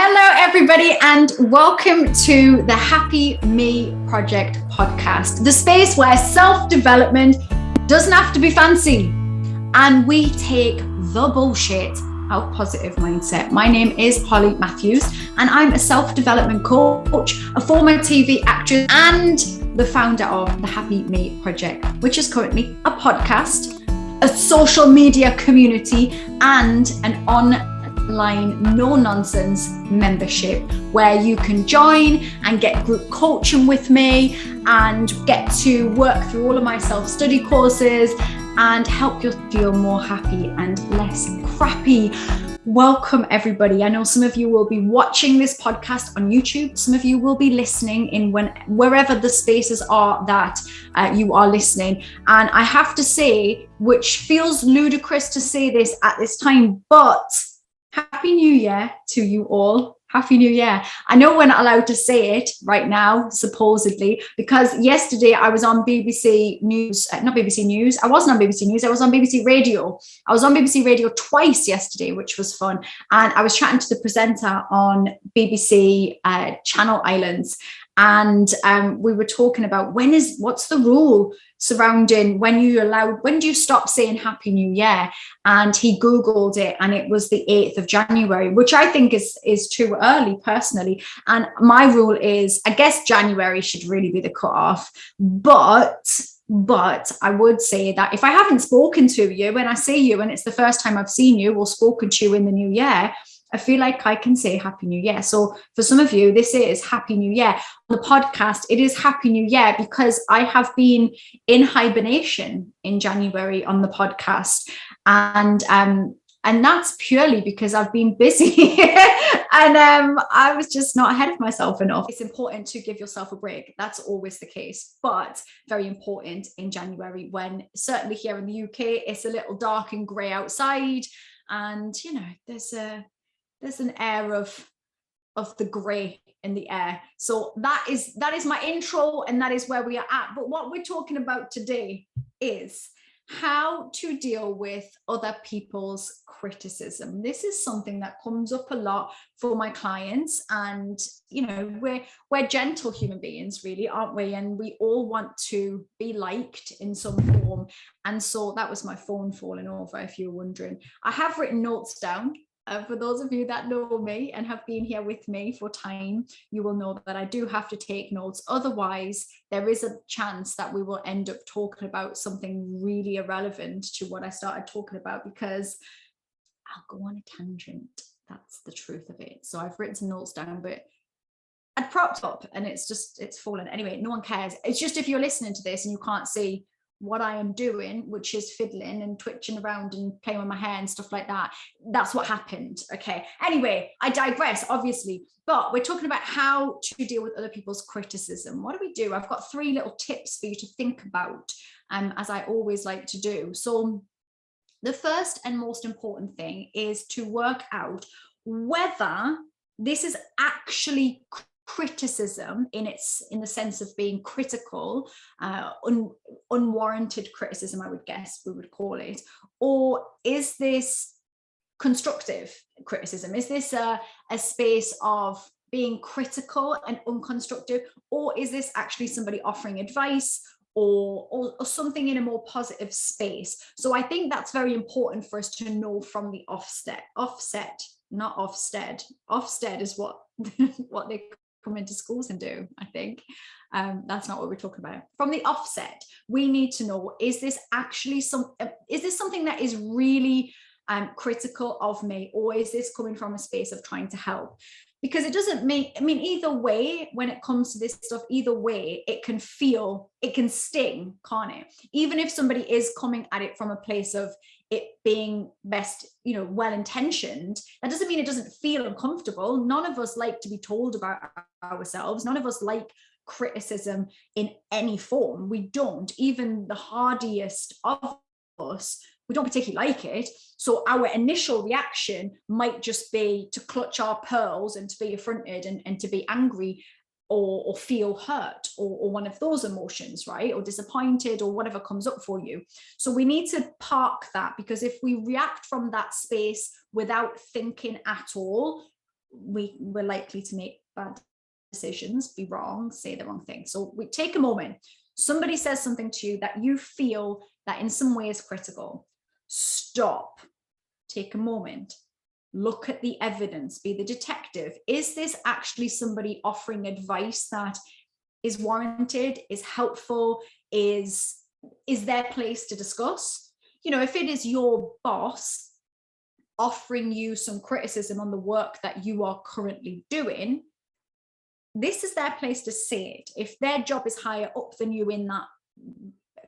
Hello, everybody, and welcome to the Happy Me Project podcast, the space where self-development doesn't have to be fancy, and we take the bullshit out of positive mindset. My name is Polly Matthews, and I'm a self-development coach, a former TV actress, and the founder of the Happy Me Project, which is currently a podcast, a social media community, and an online no-nonsense membership where you can join and get group coaching with me and get to work through all of my self-study courses and help you feel more happy and less crappy. Welcome, everybody. I know some of you will be watching this podcast on YouTube. Some of you will be listening in wherever the spaces are that you are listening. And I have to say, which feels ludicrous to say this at this time, but Happy New Year to you all. Happy New Year. I know we're not allowed to say it right now, supposedly, because yesterday I was on BBC News, not BBC News. I wasn't on BBC News. I was on BBC Radio. I was on BBC Radio twice yesterday, which was fun. And I was chatting to the presenter on BBC Channel Islands. And we were talking about what's the rule surrounding when do you stop saying Happy New Year? And he Googled it and it was the 8th of January, which I think is too early personally. And my rule is, I guess January should really be the cutoff. But I would say that if I haven't spoken to you when I see you and it's the first time I've seen you or spoken to you in the new year, I feel like I can say Happy New Year. So for some of you, this is Happy New Year. On the podcast, it is Happy New Year because I have been in hibernation in January on the podcast. And that's purely because I've been busy and I was just not ahead of myself enough. It's important to give yourself a break. That's always the case, but very important in January when certainly here in the UK, it's a little dark and grey outside. And, you know, there's an air of the grey in the air. So that is my intro and that is where we are at. But what we're talking about today is how to deal with other people's criticism. This is something that comes up a lot for my clients. And, you know, we're gentle human beings, really, aren't we? And we all want to be liked in some form. And so that was my phone falling over, if you're wondering. I have written notes down. For those of you that know me and have been here with me for time, you will know that I do have to take notes. Otherwise, there is a chance that we will end up talking about something really irrelevant to what I started talking about because I'll go on a tangent. That's the truth of it. So I've written some notes down, but I'd propped up and it's fallen. Anyway, no one cares. It's just if you're listening to this and you can't see what I am doing, which is fiddling and twitching around and playing with my hair and stuff like that. That's what happened. Okay. Anyway, I digress, obviously, but we're talking about how to deal with other people's criticism. What do? I've got 3 little tips for you to think about, as I always like to do. So the first and most important thing is to work out whether this is actually criticism in the sense of being critical, unwarranted criticism, I would guess we would call it, or is this constructive criticism? Is this a space of being critical and unconstructive, or is this actually somebody offering advice or something in a more positive space? So I think that's very important for us to know from the offset, not Ofsted. Ofsted is what they come into schools and do, I think. That's not what we're talking about. From the offset, we need to know, is this something that is really critical of me, or is this coming from a space of trying to help? Because it doesn't either way, when it comes to this stuff, either way, it can sting, can't it? Even if somebody is coming at it from a place of it being best, well-intentioned, that doesn't mean it doesn't feel uncomfortable. None of us like to be told about ourselves. None of us like criticism in any form. We don't. Even the hardiest of us, we don't particularly like it. So our initial reaction might just be to clutch our pearls and to be affronted and to be angry or feel hurt or one of those emotions, right? Or disappointed or whatever comes up for you. So we need to park that, because if we react from that space without thinking at all, we're likely to make bad decisions, be wrong, say the wrong thing. So we take a moment. Somebody says something to you that you feel that in some way is critical. Stop. Take a moment. Look at the evidence. Be the detective. Is this actually somebody offering advice that is warranted, is helpful, is their place to discuss? You know, if it is your boss offering you some criticism on the work that you are currently doing, this is their place to say it. If their job is higher up than you in that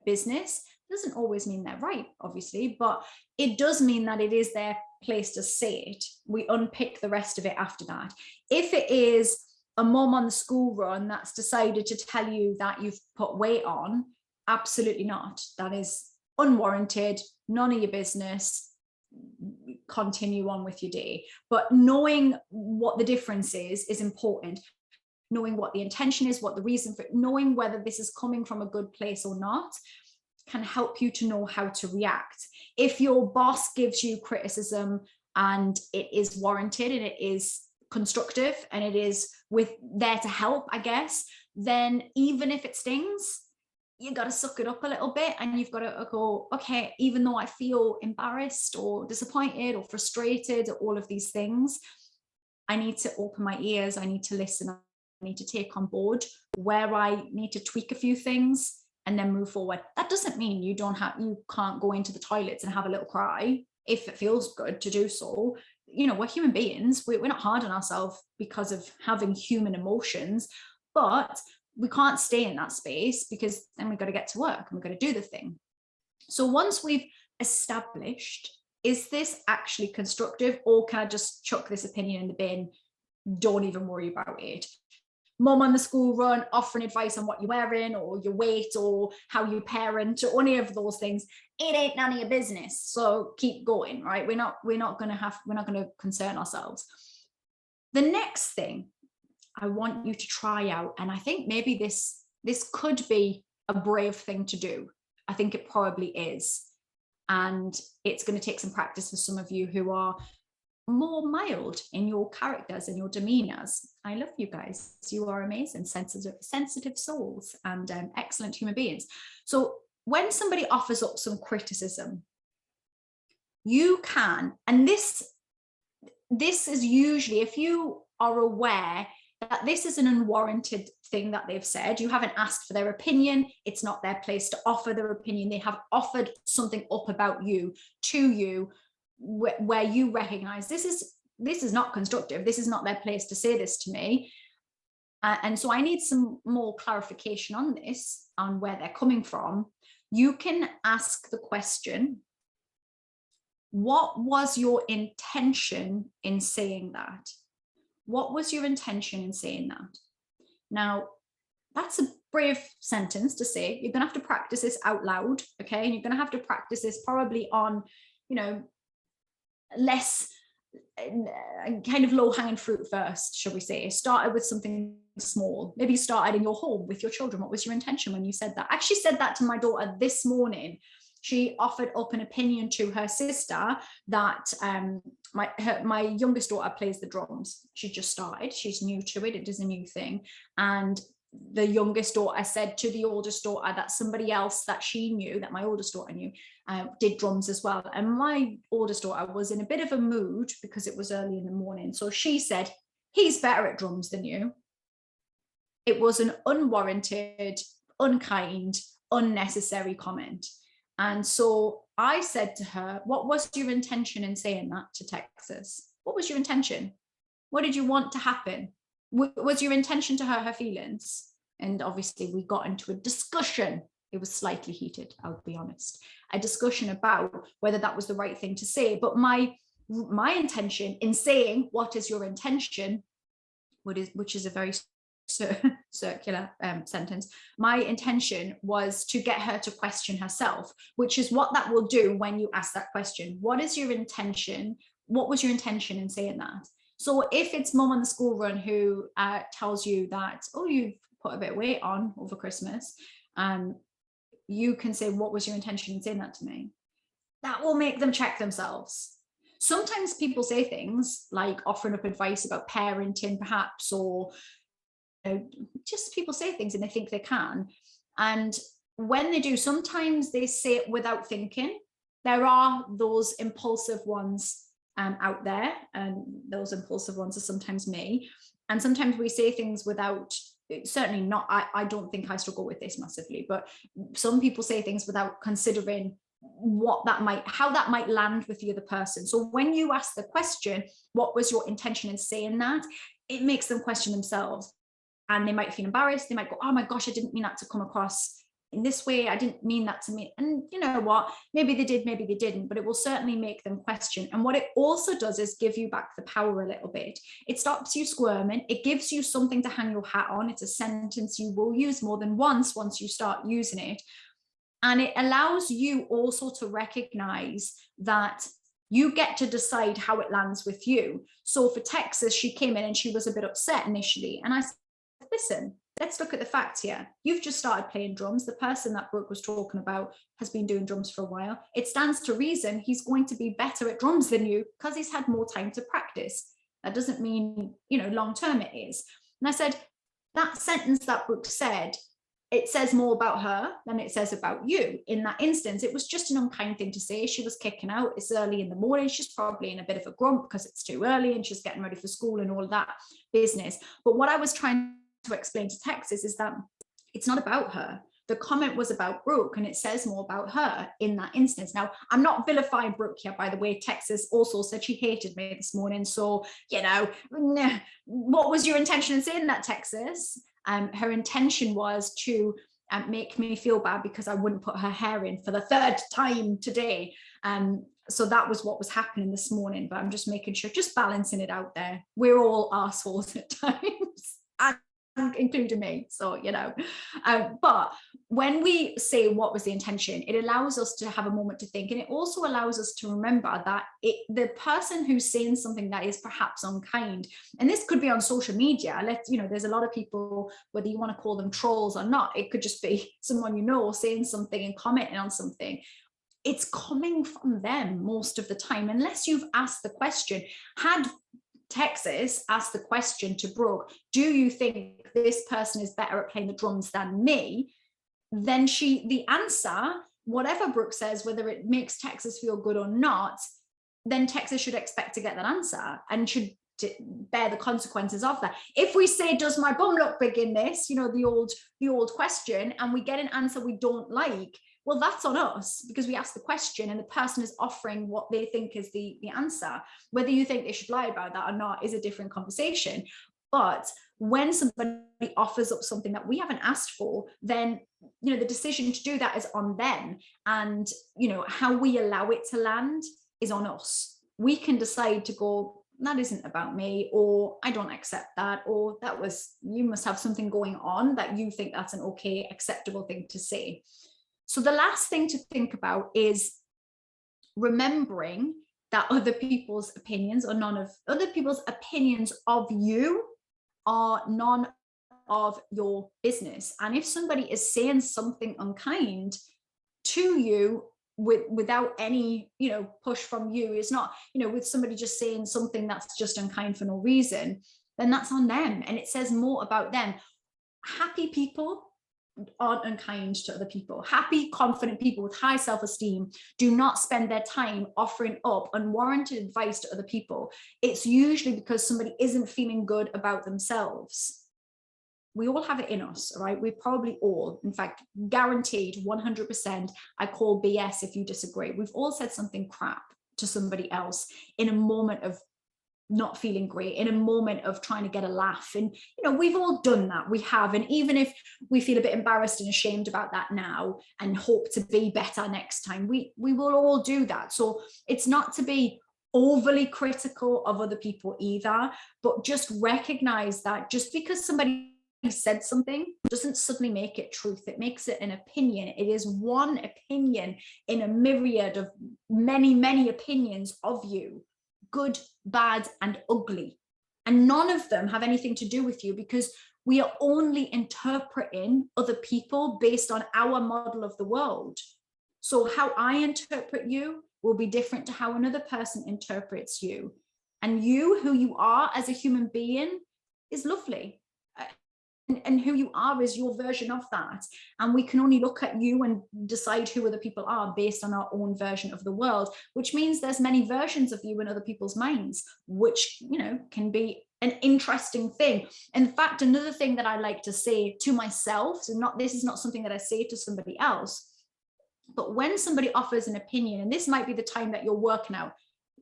business, doesn't always mean they're right, obviously, but it does mean that it is their place to say it. We unpick the rest of it after that. If it is a mom on the school run that's decided to tell you that you've put weight on, absolutely not. That is unwarranted, none of your business. Continue on with your day. But knowing what the difference is important. Knowing what the intention is, what the reason for it, knowing whether this is coming from a good place or not, can help you to know how to react. If your boss gives you criticism and it is warranted and it is constructive and it is there to help, I guess, then even if it stings, you got to suck it up a little bit and you've got to go, okay, even though I feel embarrassed or disappointed or frustrated or all of these things, I need to open my ears, I need to listen, I need to take on board where I need to tweak a few things and then move forward. That doesn't mean you can't go into the toilets and have a little cry if it feels good to do so. You know, we're human beings. We're not hard on ourselves because of having human emotions, but we can't stay in that space because then we've got to get to work and we've got to do the thing. So once we've established, is this actually constructive, or can I just chuck this opinion in the bin? Don't even worry about it. Mom on the school run offering advice on what you're wearing or your weight or how you parent or any of those things, it ain't none of your business. So keep going, right? We're not going to concern ourselves. The next thing I want you to try out, and I think maybe this could be a brave thing to do. I think it probably is. And it's going to take some practice for some of you who are more mild in your characters and your demeanors. I love you guys. You are amazing, sensitive souls and excellent human beings. So when somebody offers up some criticism, you can, and this is usually, if you are aware that this is an unwarranted thing that they've said, you haven't asked for their opinion, it's not their place to offer their opinion, they have offered something up about you to you where you recognize this is not constructive, this is not their place to say this to me, and so I need some more clarification on this, on where they're coming from. You can ask the question, what was your intention in saying that? What was your intention in saying that? Now, that's a brave sentence to say. You're going to have to practice this out loud, okay? And you're going to have to practice this probably on, less kind of low-hanging fruit first, shall we say. Started with something small. Maybe you started in your home with your children. What was your intention when you said that? I actually said that to my daughter this morning. She offered up an opinion to her sister that my youngest daughter plays the drums. She just started. She's new to it. It is a new thing. And the youngest daughter said to the oldest daughter that somebody else that she knew, that my oldest daughter knew, did drums as well. And my oldest daughter was in a bit of a mood because it was early in the morning. So she said, he's better at drums than you. It was an unwarranted, unkind, unnecessary comment. And so I said to her, what was your intention in saying that to Texas? What was your intention? What did you want to happen? Was your intention to hurt her feelings? And obviously we got into a discussion. It was slightly heated, I'll be honest. A discussion about whether that was the right thing to say. But my intention in saying, what is your intention, which is a very circular sentence, my intention was to get her to question herself, which is what that will do when you ask that question. What is your intention? What was your intention in saying that? So if it's mom on the school run who tells you that, oh, you've put a bit of weight on over Christmas, you can say, what was your intention in saying that to me? That will make them check themselves. Sometimes people say things like offering up advice about parenting, perhaps, or just people say things and they think they can. And when they do, sometimes they say it without thinking. There are those impulsive ones out there, and those impulsive ones are sometimes me. And sometimes we say things without, certainly not, I don't think I struggle with this massively, but some people say things without considering how that might land with the other person. So when you ask the question, what was your intention in saying that, it makes them question themselves, and they might feel embarrassed. They might go, oh my gosh, I didn't mean that to come across in this way. I didn't mean that to me. And you know what, maybe they did, maybe they didn't, but it will certainly make them question. And what it also does is give you back the power a little bit. It stops you squirming. It gives you something to hang your hat on. It's a sentence you will use more than once you start using it. And it allows you also to recognize that you get to decide how it lands with you. So for Texas, she came in and she was a bit upset initially. And I said, listen, let's look at the facts here. You've just started playing drums. The person that Brooke was talking about has been doing drums for a while. It stands to reason he's going to be better at drums than you because he's had more time to practice. That doesn't mean, long term it is. And I said, that sentence that Brooke said, it says more about her than it says about you. In that instance, it was just an unkind thing to say. She was kicking out. It's early in the morning. She's probably in a bit of a grump because it's too early and she's getting ready for school and all of that business. But what I was trying to explain to Texas is that it's not about her. The comment was about Brooke, and it says more about her in that instance. Now, I'm not vilifying Brooke here, by the way. Texas also said she hated me this morning. So, what was your intention in saying that, Texas? Her intention was to make me feel bad because I wouldn't put her hair in for the third time today. So that was what was happening this morning. But I'm just making sure, just balancing it out there. We're all assholes at times, including me. So, but when we say what was the intention, it allows us to have a moment to think. And it also allows us to remember that the person who's saying something that is perhaps unkind, and this could be on social media, there's a lot of people, whether you want to call them trolls or not, it could just be someone saying something and commenting on something. It's coming from them most of the time, unless you've asked the question. Had Texas asked the question to Brooke, do you think this person is better at playing the drums than me? Then the answer, whatever Brooke says, whether it makes Texas feel good or not, then Texas should expect to get that answer and should bear the consequences of that. If we say, does my bum look big in this, the old question, and we get an answer we don't like, well, that's on us because we asked the question and the person is offering what they think is the answer. Whether you think they should lie about that or not is a different conversation. But when somebody offers up something that we haven't asked for, then, the decision to do that is on them. And, how we allow it to land is on us. We can decide to go, that isn't about me, or I don't accept that, or you must have something going on that you think that's an okay, acceptable thing to say. So the last thing to think about is remembering that other people's opinions or none of other people's opinions of you are none of your business. And if somebody is saying something unkind to you without any, push from you, it's not, with somebody just saying something that's just unkind for no reason, then that's on them. And it says more about them. Happy people aren't unkind to other people. Happy, confident people with high self-esteem do not spend their time offering up unwarranted advice to other people. It's usually because somebody isn't feeling good about themselves. We all have it in us, right? We probably all, in fact, guaranteed 100%, I call BS if you disagree. We've all said something crap to somebody else in a moment of not feeling great, in a moment of trying to get a laugh. And, we've all done that. We have. And even if we feel a bit embarrassed and ashamed about that now and hope to be better next time, we will all do that. So it's not to be overly critical of other people either, but just recognize that just because somebody said something doesn't suddenly make it truth. It makes it an opinion. It is one opinion in a myriad of many, many opinions of you. Good, bad, and ugly. And none of them have anything to do with you because we are only interpreting other people based on our model of the world. So how I interpret you will be different to how another person interprets you. And you, who you are as a human being, is lovely. And who you are is your version of that. And we can only look at you and decide who other people are based on our own version of the world, which means there's many versions of you in other people's minds, which, you know, can be an interesting thing. In fact, another thing that I like to say to myself, so this is not something that I say to somebody else, but when somebody offers an opinion, and this might be the time that you're working out,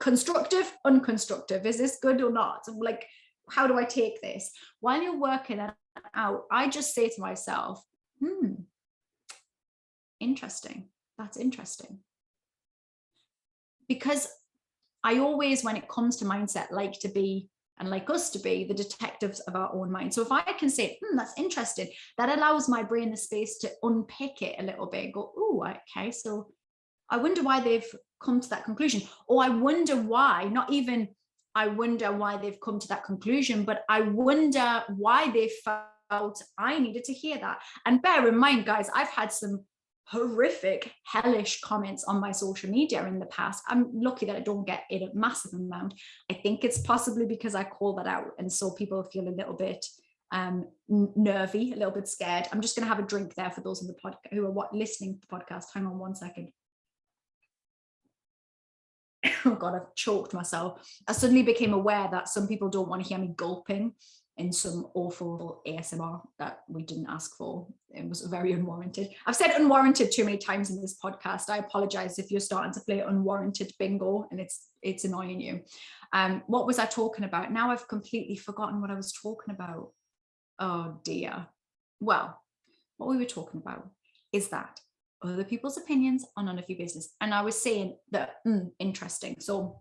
constructive, unconstructive, is this good or not? Like, how do I take this? While you're working it out, I just say to myself, interesting. That's interesting. Because I always, when it comes to mindset, like to be, and like us to be, the detectives of our own mind. So if I can say, that's interesting, that allows my brain the space to unpick it a little bit and go, oh, okay, so I wonder why they've come to that conclusion. Or I wonder why, not even I wonder why they've come to that conclusion, but I wonder why they felt I needed to hear that. And bear in mind, guys, I've had some horrific, hellish comments on my social media in the past. I'm lucky that I don't get it a massive amount. I think it's possibly because I call that out. And so people feel a little bit nervy, a little bit scared. I'm just going to have a drink there for those in the podcast who are listening to the podcast. Hang on one second. Oh God, I've choked myself. I suddenly became aware that some people don't want to hear me gulping in some awful ASMR that we didn't ask for. It was very unwarranted. I've said unwarranted too many times in this podcast. I apologize if you're starting to play unwarranted bingo and it's annoying you. What was I talking about? Now I've completely forgotten what I was talking about. Oh dear. Well, what we were talking about is that other people's opinions are none of your business. And I was saying that, interesting. So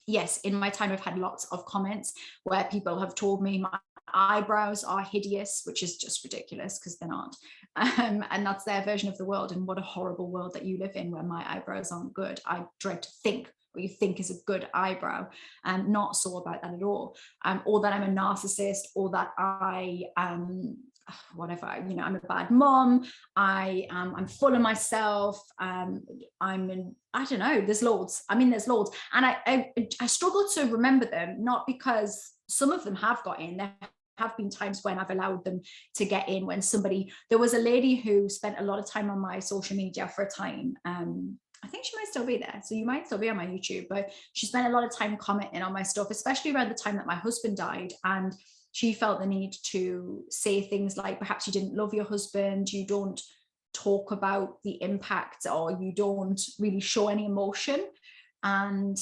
yes, in my time, I've had lots of comments where people have told me my eyebrows are hideous, which is just ridiculous because they're not. And that's their version of the world. And what a horrible world that you live in where my eyebrows aren't good. I dread to think what you think is a good eyebrow, and not so about that at all. Or that I'm a narcissist, or that I whatever, you know, I'm a bad mom, I'm full of myself, I don't know, there's loads. I mean, there's loads. And I struggle to remember them, not because some of them have got in. There have been times when I've allowed them to get in, when there was a lady who spent a lot of time on my social media for a time. I think she might still be there. So you might still be on my YouTube, but she spent a lot of time commenting on my stuff, especially around the time that my husband died. And she felt the need to say things like, perhaps you didn't love your husband, you don't talk about the impact, or you don't really show any emotion. And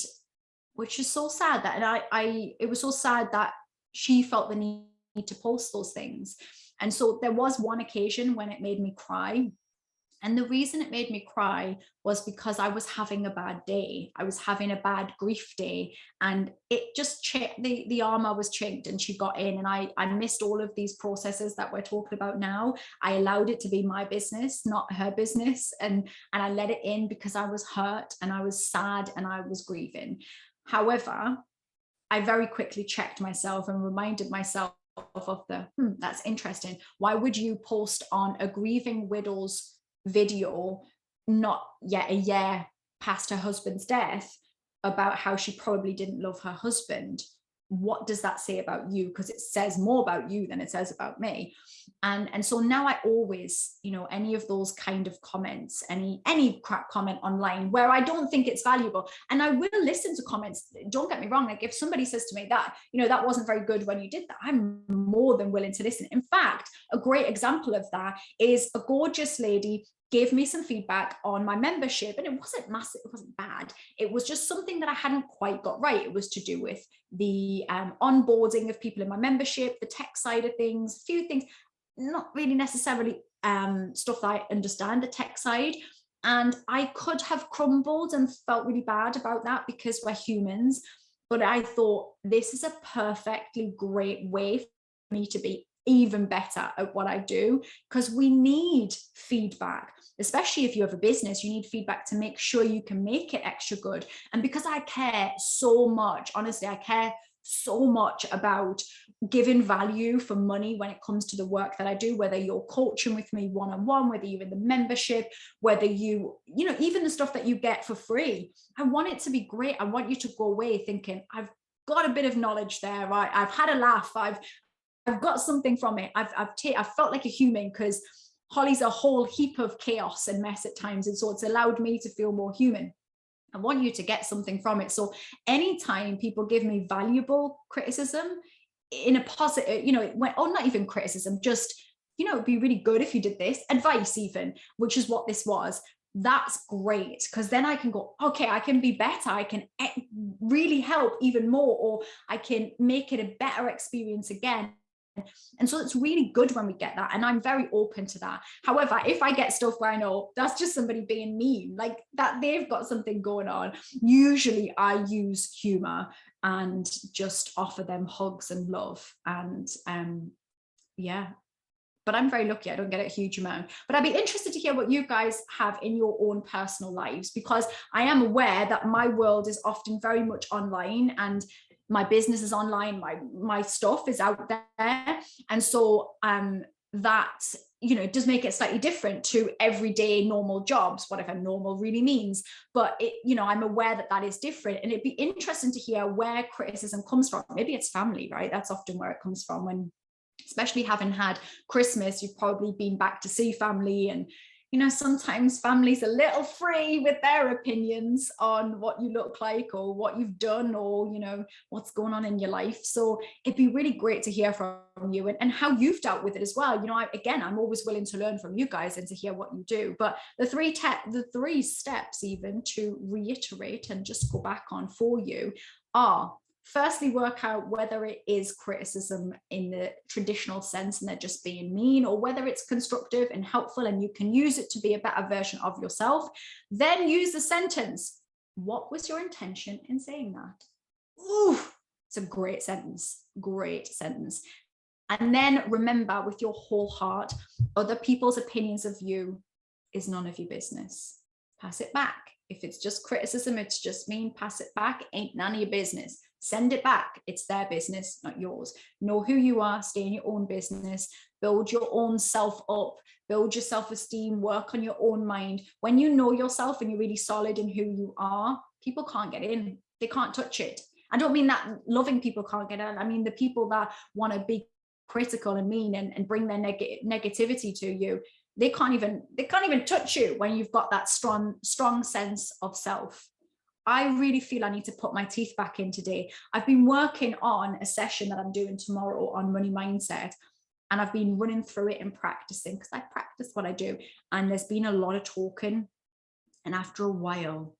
which is so sad that, and it was so sad that she felt the need to post those things. And so there was one occasion when it made me cry. And the reason it made me cry was because I was having a bad day. I was having a bad grief day, and it just the armor was chinked and she got in, and I missed all of these processes that we're talking about now. I allowed it to be my business, not her business. And I let it in because I was hurt and I was sad and I was grieving. However, I very quickly checked myself and reminded myself of that's interesting. Why would you post on a grieving widow's video not yet a year past her husband's death about how she probably didn't love her husband? What does that say about you? Because it says more about you than it says about me. And so now I always, you know, any of those kind of comments, any crap comment online where I don't think it's valuable, and I will listen to comments, don't get me wrong, like if somebody says to me that, you know, that wasn't very good when you did that, I'm more than willing to listen. In fact, a great example of that is a gorgeous lady gave me some feedback on my membership, and it wasn't massive, it wasn't bad. It was just something that I hadn't quite got right. It was to do with the onboarding of people in my membership, the tech side of things, a few things, not really necessarily stuff that I understand, the tech side. And I could have crumbled and felt really bad about that because we're humans. But I thought, this is a perfectly great way for me to be even better at what I do, because we need feedback, especially if you have a business. You need feedback to make sure you can make it extra good. And because I care so much, honestly, I care so much about giving value for money when it comes to the work that I do, whether you're coaching with me one-on-one, whether you're in the membership, whether you know, even the stuff that you get for free. I want it to be great. I want you to go away thinking, I've got a bit of knowledge there, right? I've had a laugh. I've got something from it. I've felt like a human, because Holly's a whole heap of chaos and mess at times. And so it's allowed me to feel more human. I want you to get something from it. So anytime people give me valuable criticism in a positive, you know, or not even criticism, just, you know, it'd be really good if you did this, advice even, which is what this was. That's great, because then I can go, okay, I can be better. I can really help even more, or I can make it a better experience again. And so it's really good when we get that. And I'm very open to that. However, if I get stuff where I know that's just somebody being mean, like that they've got something going on, usually I use humor and just offer them hugs and love. And yeah, but I'm very lucky. I don't get a huge amount, but I'd be interested to hear what you guys have in your own personal lives, because I am aware that my world is often very much online, and my business is online, my stuff is out there. And so that, you know, it does make it slightly different to everyday normal jobs, whatever normal really means. But it, you know, I'm aware that that is different, and it'd be interesting to hear where criticism comes from. Maybe it's family, right? That's often where it comes from. When, especially having had Christmas, you've probably been back to see family, and you know, sometimes family's a little free with their opinions on what you look like or what you've done, or, you know, what's going on in your life. So it'd be really great to hear from you, and how you've dealt with it as well. You know, I'm always willing to learn from you guys and to hear what you do. But the three steps even to reiterate and just go back on for you are: firstly, work out whether it is criticism in the traditional sense and they're just being mean, or whether it's constructive and helpful and you can use it to be a better version of yourself. Then use the sentence, what was your intention in saying that? Ooh, it's a great sentence, great sentence. And then remember with your whole heart, other people's opinions of you is none of your business. Pass it back. If it's just criticism, it's just mean, pass it back, ain't none of your business. Send it back. It's their business, not yours. Know who you are, stay in your own business, build your own self up, build your self-esteem, work on your own mind. When you know yourself and you're really solid in who you are, people can't get in. They can't touch it. I don't mean that loving people can't get in. I mean the people that want to be critical and mean and bring their negativity to you, they can't even touch you when you've got that strong sense of self. I really feel I need to put my teeth back in today. I've been working on a session that I'm doing tomorrow on money mindset, and I've been running through it and practicing, because I practice what I do, and there's been a lot of talking, and after a while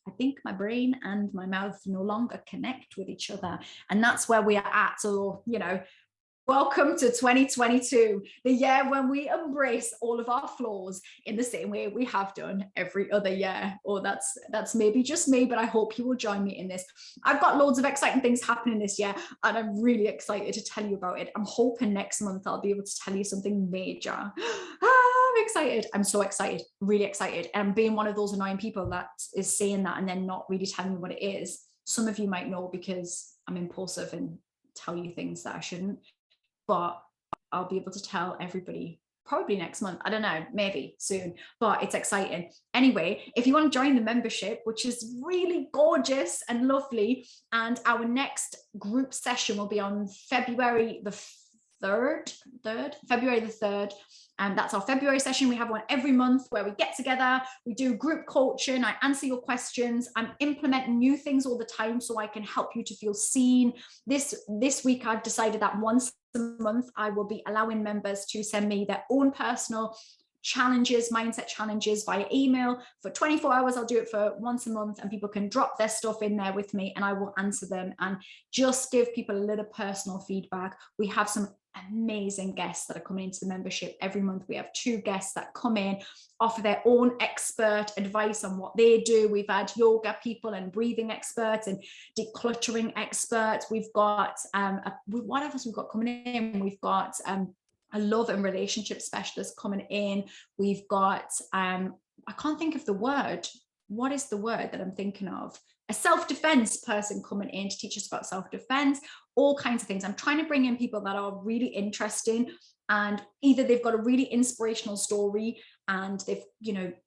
I think my brain and my mouth no longer connect with each other, and that's where we are at. So, you know, welcome to 2022, the year when we embrace all of our flaws in the same way we have done every other year. Or that's maybe just me, but I hope you will join me in this. I've got loads of exciting things happening this year, and I'm really excited to tell you about it. I'm hoping next month I'll be able to tell you something major. I'm excited. I'm so excited, really excited. And being one of those annoying people that is saying that and then not really telling me what it is. Some of you might know because I'm impulsive and tell you things that I shouldn't. But I'll be able to tell everybody probably next month. I don't know, maybe soon, but it's exciting. Anyway, if you want to join the membership, which is really gorgeous and lovely, and our next group session will be on February the 3rd. And that's our February session. We have one every month where we get together, we do group coaching, I answer your questions. I'm implementing new things all the time so I can help you to feel seen. This week, I've decided that once a month, I will be allowing members to send me their own personal challenges, mindset challenges via email for 24 hours. I'll do it for once a month, and people can drop their stuff in there with me and I will answer them and just give people a little personal feedback. We have some amazing guests that are coming into the membership every month. We have 2 guests that come in, offer their own expert advice on what they do. We've had yoga people and breathing experts and decluttering experts. We've got what else we've got coming in? We've got a love and relationship specialist coming in. We've got I can't think of the word. what is the word that I'm thinking of? A self-defense person coming in to teach us about self-defense, all kinds of things. I'm trying to bring in people that are really interesting, and either they've got a really inspirational story and they've,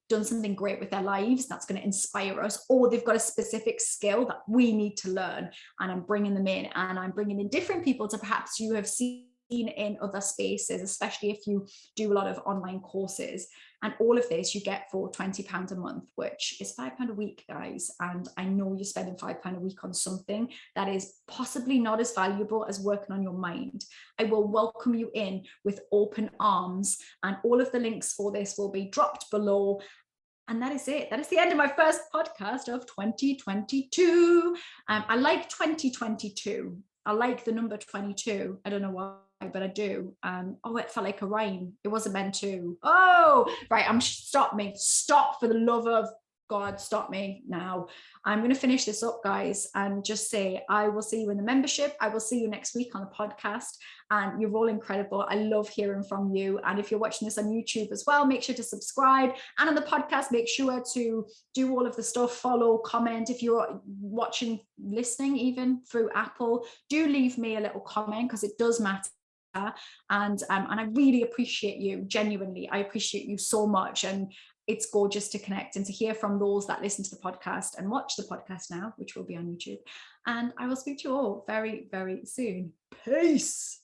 done something great with their lives that's going to inspire us, or they've got a specific skill that we need to learn, and I'm bringing them in, and I'm bringing in different people to perhaps you have seen in other spaces, especially if you do a lot of online courses. And all of this you get for £20 a month, which is £5 a week, guys. And I know you're spending £5 a week on something that is possibly not as valuable as working on your mind. I will welcome you in with open arms, and all of the links for this will be dropped below. And that is it. That is the end of my first podcast of 2022. I like 2022. I like the number 22. I don't know why, but I do. It felt like a rhyme. It wasn't meant to. Oh, right. Stop for the love of God, stop me now. I'm going to finish this up, guys, and just say I will see you in the membership. I will see you next week on the podcast, and you're all incredible. I love hearing from you. And if you're watching this on YouTube as well, make sure to subscribe. And on the podcast, make sure to do all of the stuff, follow, comment. If you're listening even through Apple, do leave me a little comment, because it does matter. And I really appreciate you. Genuinely, I appreciate you so much. And it's gorgeous to connect and to hear from those that listen to the podcast and watch the podcast now, which will be on YouTube. And I will speak to you all very, very soon. Peace.